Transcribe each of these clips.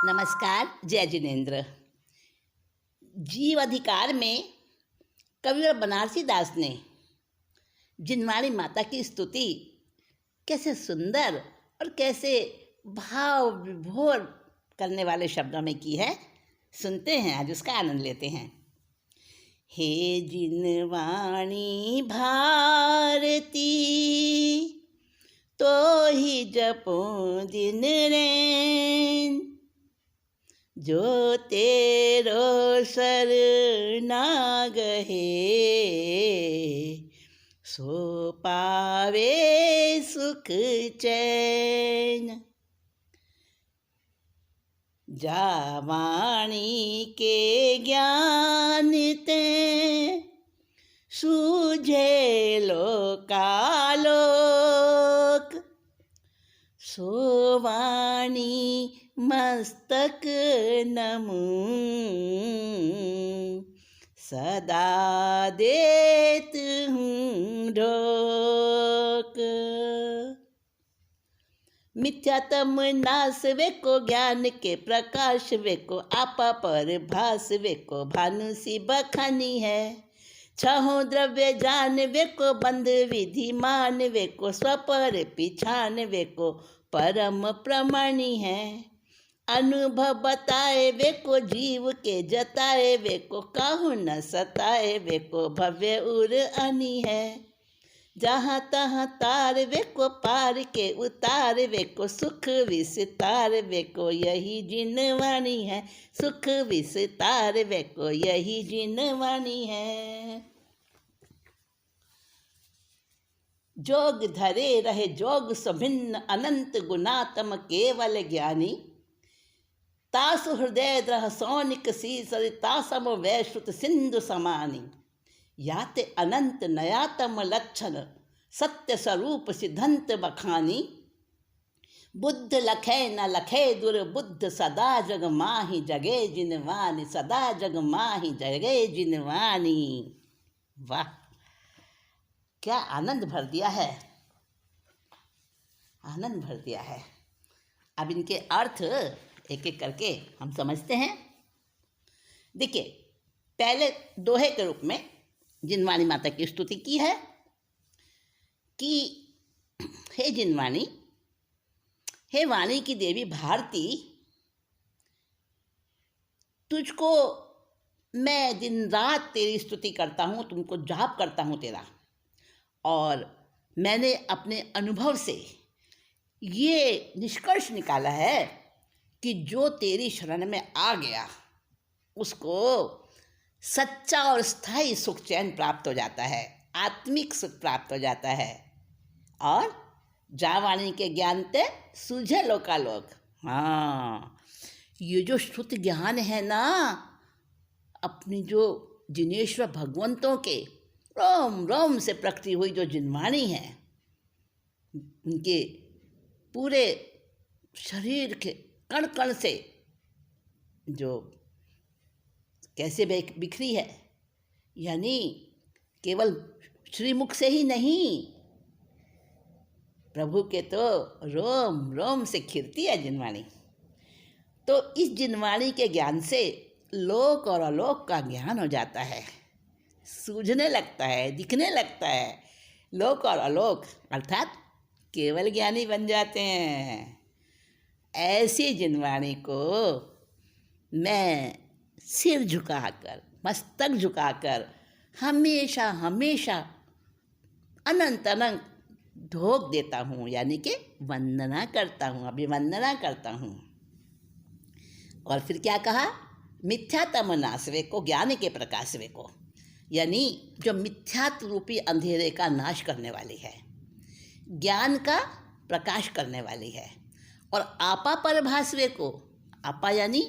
नमस्कार। जय जिनेन्द्र। जीव अधिकार में कविवर बनारसी दास ने जिनवाणी माता की स्तुति कैसे सुंदर और कैसे भाव विभोर करने वाले शब्दों में की है, सुनते हैं, आज उसका आनंद लेते हैं। हे जिनवाणी भारती, तो ही जपूं दिन रैन, जो तेरो शरणागहे, सो पावे सुख चैन। जा वाणी के ज्ञान ते, सूझे लोकालोक, सो वाणी मस्तक नमूं, सदा देत हूँ ढोक। मिथ्यातम नाश वेको, ज्ञान के प्रकाश वेको, आपा पर भास वेको, भानु सी बखानी है। छहों द्रव्य जान वेको, बंध विधि मान वेको, स्वपर पिछान वेको, परम प्रमाणी है। अनुभव बताए वेको, जीव के जताए वेको, काहू न सताए वेको, भव्य उर अनी है। जहाँ तहाँ तार वेको, पार के उतार वेको, सुख विस्तार वेको, यही जिनवाणी है। सुख विस्तार वेको, यही जिनवाणी है। जोग धरे रहे जोग सभिन्न, अनंत गुणात्म केवल ज्ञानी, तासु हृदय द्रह सौनिक सी सरितासम वैश्रुत सिंधु समानी। याते अनंत नयातम लक्षण, सत्य स्वरूप सिद्धंत बखानी, बुद्ध लखे न लखे दुर्बुद्ध, सदा जग माही जगे जिनवानी, सदा जग माही जगे जिनवानी। वाह, क्या आनंद भर दिया है, आनंद भर दिया है। अब इनके अर्थ एक एक करके हम समझते हैं। देखिए, पहले दोहे के रूप में जिनवाणी माता की स्तुति की है कि हे जिनवाणी, हे वाणी की देवी भारती, तुझको मैं दिन रात तेरी स्तुति करता हूँ, तुमको जाप करता हूँ तेरा। और मैंने अपने अनुभव से ये निष्कर्ष निकाला है कि जो तेरी शरण में आ गया उसको सच्चा और स्थायी सुख चैन प्राप्त हो जाता है, आत्मिक सुख प्राप्त हो जाता है। और जावाणी के ज्ञान ते सूझे लोकालोक। हाँ, ये जो शुद्ध ज्ञान है ना, अपनी जो जिनेश्वर भगवंतों के रोम रोम से प्रकटी हुई जो जिनवाणी है, उनके पूरे शरीर के कण कण से जो कैसे बिखरी है, यानी केवल श्रीमुख से ही नहीं, प्रभु के तो रोम रोम से खिरती है जिनवाणी। तो इस जिनवाणी के ज्ञान से लोक और अलोक का ज्ञान हो जाता है, सूझने लगता है, दिखने लगता है। लोक और अलोक अर्थात केवल ज्ञानी बन जाते हैं। ऐसी जिनवाणी को मैं सिर झुकाकर, मस्तक झुकाकर हमेशा हमेशा अनंत अनंत ढोक देता हूँ, यानी कि वंदना करता हूँ, अभिवंदना करता हूँ। और फिर क्या कहा? मिथ्यातम नाशवे को, ज्ञान के प्रकाशवे को, यानी जो मिथ्यात्व रूपी अंधेरे का नाश करने वाली है, ज्ञान का प्रकाश करने वाली है। और आपा परभासवे को, आपा यानी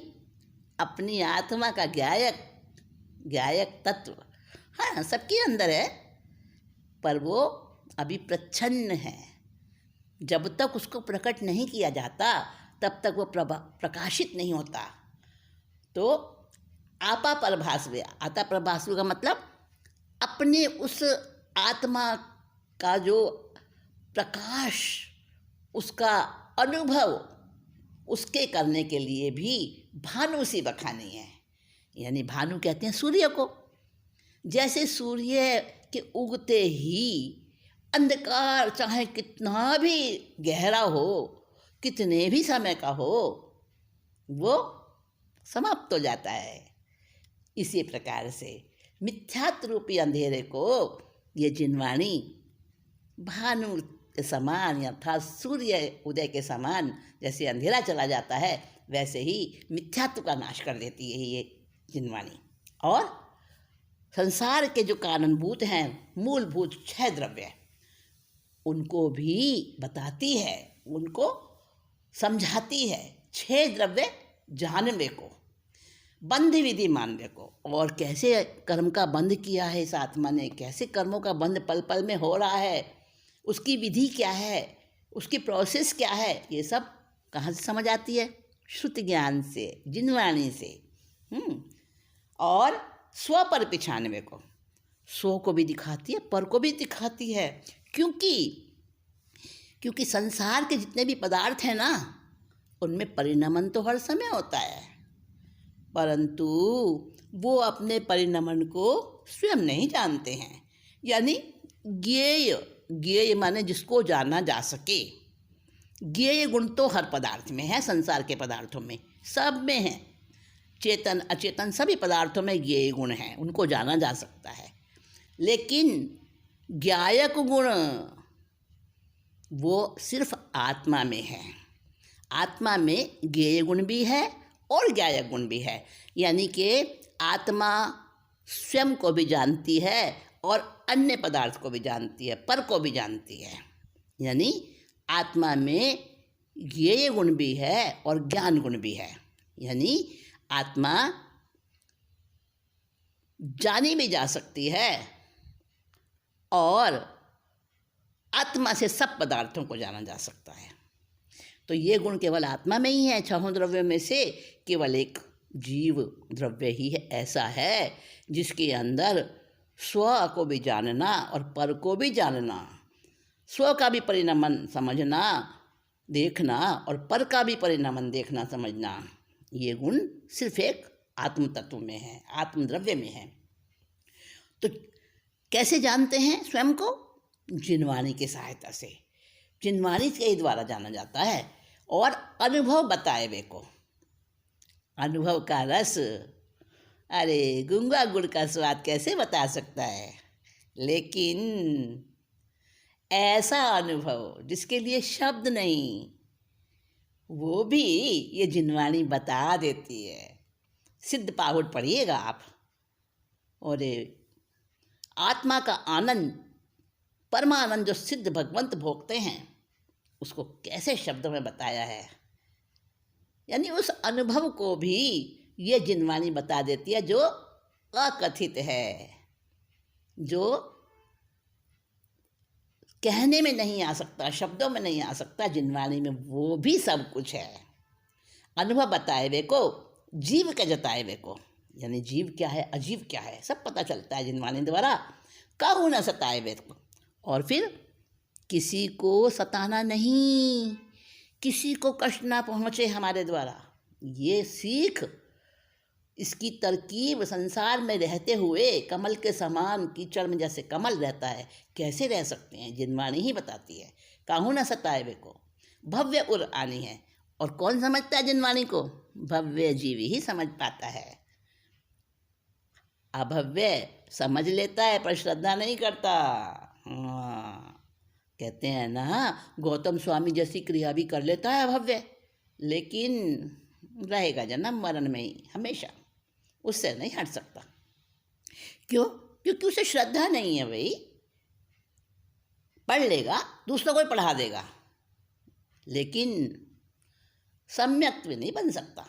अपनी आत्मा का ज्ञायक तत्व, हाँ सबके अंदर है, पर वो अभी प्रच्छन्न है। जब तक उसको प्रकट नहीं किया जाता तब तक वो प्रकाशित नहीं होता। तो आपा परभासवे, आता प्रभासवे का मतलब अपने उस आत्मा का जो प्रकाश, उसका अनुभव उसके करने के लिए भी भानु सी बखानी है। यानी भानु कहते हैं सूर्य को। जैसे सूर्य के उगते ही अंधकार चाहे कितना भी गहरा हो, कितने भी समय का हो, वो समाप्त हो जाता है। इसी प्रकार से मिथ्यात्व रूपी अंधेरे को ये जिनवाणी भानु के समान अर्थात सूर्य उदय के समान जैसे अंधेरा चला जाता है, वैसे ही मिथ्यात्व का नाश कर देती है ये जिनवाणी। और संसार के जो कारणभूत हैं, मूलभूत 6 द्रव्य, उनको भी बताती है, उनको समझाती है। 6 द्रव्य जानवे को, बंध विधि मानवे को, और कैसे कर्म का बंध किया है इस आत्मा ने, कैसे कर्मों का बंध पल पल में हो रहा है, उसकी विधि क्या है, उसकी प्रोसेस क्या है, ये सब कहाँ से समझ आती है? श्रुति ज्ञान से, जिनवाणी से। और स्व पर पिछानवे को, स्व को भी दिखाती है, पर को भी दिखाती है। क्योंकि संसार के जितने भी पदार्थ हैं ना, उनमें परिणमन तो हर समय होता है, परंतु वो अपने परिणमन को स्वयं नहीं जानते हैं। यानी ज्ञेय माने जिसको जाना जा सके। ज्ञेय गुण तो हर पदार्थ में है, संसार के पदार्थों में, सब में है। चेतन अचेतन सभी पदार्थों में ज्ञेय गुण हैं, उनको जाना जा सकता है। लेकिन ज्ञायक गुण वो सिर्फ आत्मा में है। आत्मा में ज्ञेय गुण भी है और ज्ञायक गुण भी है। यानी कि आत्मा स्वयं को भी जानती है और अन्य पदार्थ को भी जानती है, पर को भी जानती है। यानी आत्मा में ज्ञेय गुण भी है और ज्ञान गुण भी है। यानी आत्मा जानी भी जा सकती है और आत्मा से सब पदार्थों को जाना जा सकता है। तो ये गुण केवल आत्मा में ही है। 6 द्रव्यों में से केवल एक जीव द्रव्य ही है ऐसा है जिसके अंदर स्व को भी जानना और पर को भी जानना, स्व का भी परिणमन समझना देखना और पर का भी परिणमन देखना समझना, ये गुण सिर्फ एक आत्म तत्व में है, आत्म द्रव्य में है। तो कैसे जानते हैं स्वयं को? जिनवाणी की सहायता से। जिनवाणी के ही द्वारा जाना जाता है। और अनुभव बताए वे को, अनुभव का रस, अरे गुंगा गुड़ का स्वाद कैसे बता सकता है, लेकिन ऐसा अनुभव जिसके लिए शब्द नहीं, वो भी ये जिनवाणी बता देती है। सिद्ध पाहुट पढ़िएगा आप। और आत्मा का आनंद, परमानंद जो सिद्ध भगवंत भोगते हैं, उसको कैसे शब्दों में बताया है। यानी उस अनुभव को भी ये जिनवाणी बता देती है जो अकथित है, जो कहने में नहीं आ सकता, शब्दों में नहीं आ सकता। जिनवाणी में वो भी सब कुछ है। अनुभव बताए वे को, जीव के जताए वे को। यानी जीव क्या है, अजीव क्या है, सब पता चलता है जिनवाणी द्वारा। कहूँ न सताए वे को। और फिर किसी को सताना नहीं, किसी को कष्ट ना पहुँचे हमारे द्वारा, ये सीख, इसकी तरकीब संसार में रहते हुए कमल के समान कीचड़ में जैसे कमल रहता है, कैसे रह सकते हैं, जिनवाणी ही बताती है। काहू न सताए वे को, भव्य उर आनी है। और कौन समझता है जिनवाणी को? भव्य जीवी ही समझ पाता है। अभव्य समझ लेता है पर श्रद्धा नहीं करता। कहते हैं ना, गौतम स्वामी जैसी क्रिया भी कर लेता है अभव्य, लेकिन रहेगा जन्म मरण में ही हमेशा, उससे नहीं हट सकता। क्यों? क्योंकि उसे श्रद्धा नहीं है। भाई पढ़ लेगा, दूसरों को पढ़ा देगा, लेकिन सम्यक भी नहीं बन सकता।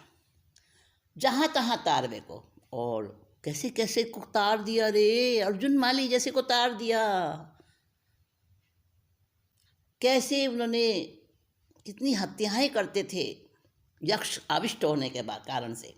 जहाँ तहाँ तारवे को, और कैसे कैसे को तार दिया रे, अर्जुन माली जैसे को तार दिया। कैसे उन्होंने कितनी हत्याएं करते थे यक्ष आविष्ट होने के बाद कारण से,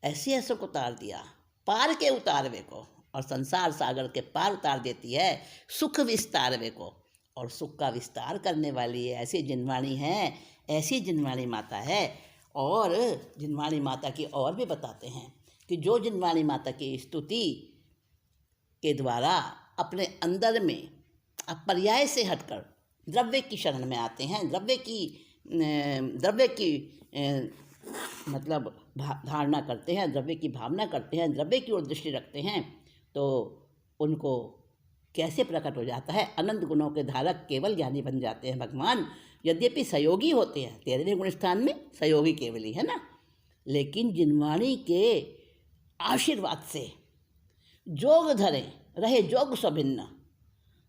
ऐसे ऐसे को उतार दिया। पार के उतारवे को, और संसार सागर के पार उतार देती है सुख विस्तारवे को, और सुख का विस्तार करने वाली है। ऐसी जिनवाणी है, ऐसी जिनवाणी माता है। और जिनवाणी माता की और भी बताते हैं कि जो जिनवाणी माता की स्तुति के द्वारा अपने अंदर में पर्याय से हटकर द्रव्य की शरण में आते हैं, द्रव्य की मतलब धारणा करते हैं, द्रव्य की भावना करते हैं, द्रव्य की ओर दृष्टि रखते हैं, तो उनको कैसे प्रकट हो जाता है, अनंत गुणों के धारक केवल ज्ञानी बन जाते हैं भगवान। यद्यपि सहयोगी होते हैं, 13वें गुण स्थान में सहयोगी केवल ही है ना, लेकिन जिनवाणी के आशीर्वाद से जोग धरे रहे जोग सभिन्न,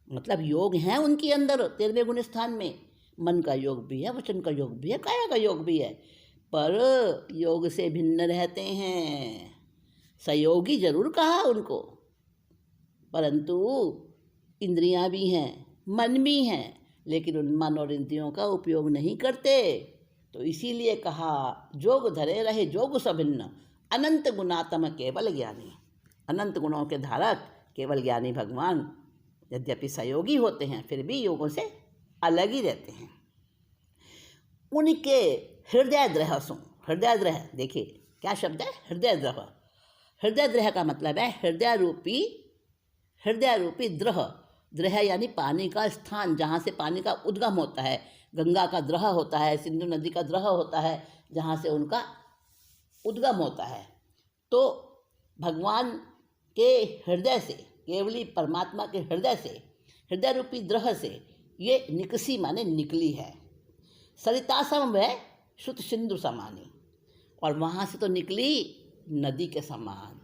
मतलब योग हैं उनके अंदर 13वें गुण स्थान में, मन का योग भी है, वचन का योग भी है, काया का योग भी है, पर योग से भिन्न रहते हैं। सहयोगी जरूर कहा उनको, परंतु इंद्रियां भी हैं, मन भी हैं, लेकिन उन मन और इंद्रियों का उपयोग नहीं करते। तो इसीलिए कहा जोग धरे रहे जोग सभिन्न, अनंत गुणात्म केवल ज्ञानी। अनंत गुणों के धारक केवल ज्ञानी भगवान यद्यपि सहयोगी होते हैं, फिर भी योगों से अलग ही रहते हैं। उनके हृदय द्रह सु, हृदय द्रह देखिए क्या शब्द है, हृदय द्रह। हृदय द्रह का मतलब है हृदय रूपी द्रह। द्रह यानी पानी का स्थान, जहाँ से पानी का उद्गम होता है। गंगा का द्रह होता है, सिंधु नदी का द्रह होता है, जहाँ से उनका उद्गम होता है। तो भगवान के हृदय से, केवली परमात्मा के हृदय से, हृदय रूपी द्रह से ये निकसी माने निकली है। सरितासम वह श्रुत सिंधु समानी, और वहाँ से तो निकली नदी के समान,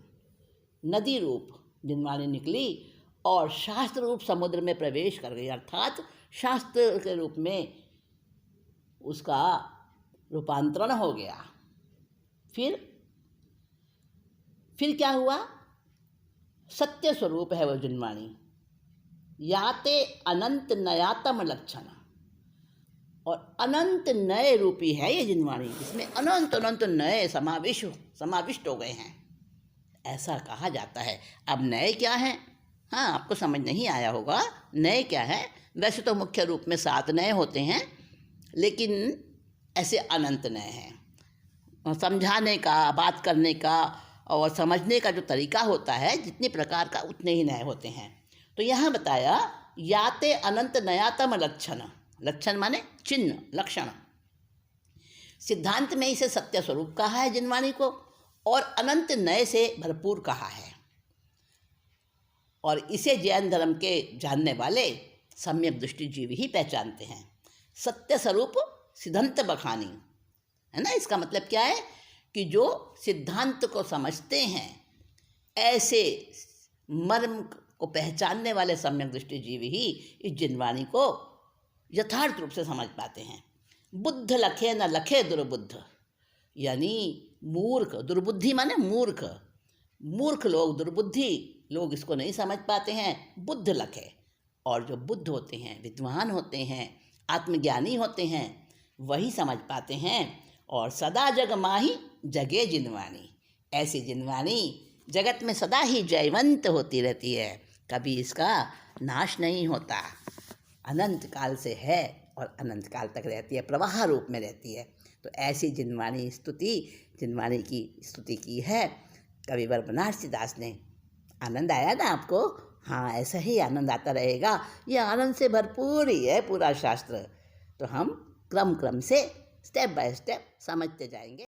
नदी रूप जिनवाणी निकली और शास्त्र रूप समुद्र में प्रवेश कर गई, अर्थात शास्त्र के रूप में उसका रूपांतरण हो गया। फिर क्या हुआ, सत्य स्वरूप है वह जिनवाणी, याते अनंत नयातम लक्षण, और अनंत नए रूपी है ये जिनवाणी, इसमें अनंत अनंत नए समाविष्ट हो गए हैं, ऐसा कहा जाता है। अब नए क्या हैं, हाँ आपको समझ नहीं आया होगा नए क्या है। वैसे तो मुख्य रूप में 7 नए होते हैं, लेकिन ऐसे अनंत नए हैं। समझाने का, बात करने का और समझने का जो तरीका होता है, जितने प्रकार का उतने ही नए होते हैं। तो यहाँ बताया याते अनंत नयातम लक्षण, लक्षण माने चिन्ह, लक्षण। सिद्धांत में इसे सत्य स्वरूप कहा है जिनवाणी को, और अनंत नए से भरपूर कहा है। और इसे जैन धर्म के जानने वाले सम्यक दृष्टि जीव ही पहचानते हैं। सत्य स्वरूप सिद्धांत बखानी है ना, इसका मतलब क्या है कि जो सिद्धांत को समझते हैं, ऐसे मर्म को पहचानने वाले सम्यक दृष्टि जीव ही इस जिनवाणी को यथार्थ रूप से समझ पाते हैं। बुद्ध लखे न लखे दुर्बुद्ध, यानी मूर्ख, दुर्बुद्धि माने मूर्ख, मूर्ख लोग, दुर्बुद्धि लोग इसको नहीं समझ पाते हैं, बुद्ध लखे। और जो बुद्ध होते हैं, विद्वान होते हैं, आत्मज्ञानी होते हैं, वही समझ पाते हैं। और सदा जग माही जगे जिनवाणी, ऐसी जिनवाणी जगत में सदा ही जयवंत होती रहती है, कभी इसका नाश नहीं होता, अनंत काल से है और अनंत काल तक रहती है, प्रवाह रूप में रहती है। तो ऐसी जिनवाणी की स्तुति की है कविवर बनारसी दास ने। आनंद आया ना आपको? हाँ, ऐसा ही आनंद आता रहेगा, ये आनंद से भरपूर ही है पूरा शास्त्र। तो हम क्रम से स्टेप बाय स्टेप समझते जाएंगे।